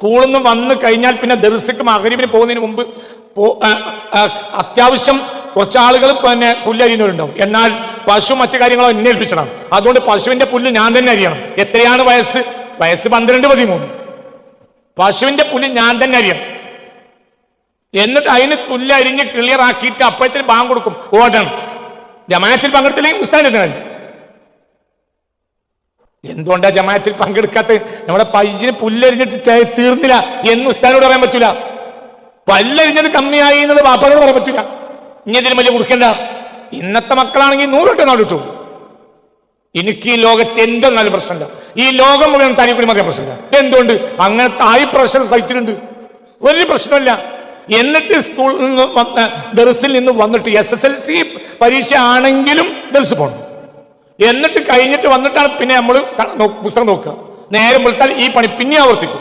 സ്കൂളിൽ നിന്ന് വന്ന് കഴിഞ്ഞാൽ പിന്നെ ദർസിക്ക് മഗ്‌രിബിന് പോകുന്നതിന് മുമ്പ് അത്യാവശ്യം കുറച്ച് ആളുകൾ പിന്നെ പുല്ലരിയുന്നവരുണ്ടാവും. എന്നാൽ പശു മറ്റു കാര്യങ്ങളോ എന്നെ ഏൽപ്പിച്ചണം. അതുകൊണ്ട് പശുവിന്റെ പുല്ല് ഞാൻ തന്നെ അരിയണം. എത്രയാണ് വയസ്സ്? 12-13. പശുവിന്റെ പുല്ല് ഞാൻ തന്നെ അരിയണം. എന്നിട്ട് അതിന് പുല്ല് അരിഞ്ഞ് ക്ലിയർ ആക്കിയിട്ട് അപ്പോഴത്തേന് ബാങ്ക് കൊടുക്കും, ഓടണം. ജമാഅത്തിൽ പങ്കെടുത്തില്ലെങ്കിൽ ഉസ്താദിന്. എന്തുകൊണ്ടാ ജമാഅത്തിൽ പങ്കെടുക്കാത്ത? നമ്മുടെ പയ്യന് പുല്ലരിഞ്ഞിട്ട് തീർന്നില്ല എന്ന് ഉസ്താദിനോട് പറയാൻ പറ്റൂല. പല്ലരിഞ്ഞത് കമ്മിയായി എന്നുള്ളത് ബാപ്പാനോട് പറയാൻ പറ്റൂല. ഇനി ഇതിന് വലിയ കൊടുക്കണ്ട. ഇന്നത്തെ മക്കളാണെങ്കിൽ 100 വട്ടം നാട് കിട്ടു. എനിക്ക് ഈ ലോകത്ത് എന്തെന്നാലും പ്രശ്നമില്ല. ഈ ലോകം മുഴുവൻ തനിക്കുടി മകൻ പ്രശ്നമില്ല. എന്തുകൊണ്ട്? അങ്ങനത്തെ ഹൈ പ്രഷർ സഹിച്ചിട്ടുണ്ട്, വലിയ പ്രശ്നമില്ല. എന്നിട്ട് സ്കൂളിൽ നിന്ന് ദർസിൽ നിന്ന് വന്നിട്ട് SSLC പരീക്ഷ ആണെങ്കിലും ദർസ് പോകണം. എന്നിട്ട് കഴിഞ്ഞിട്ട് വന്നിട്ടാണ് പിന്നെ നമ്മൾ പുസ്തകം നോക്കുക. നേരം വെളുത്താൽ ഈ പണി പിന്നെ ആവർത്തിക്കും.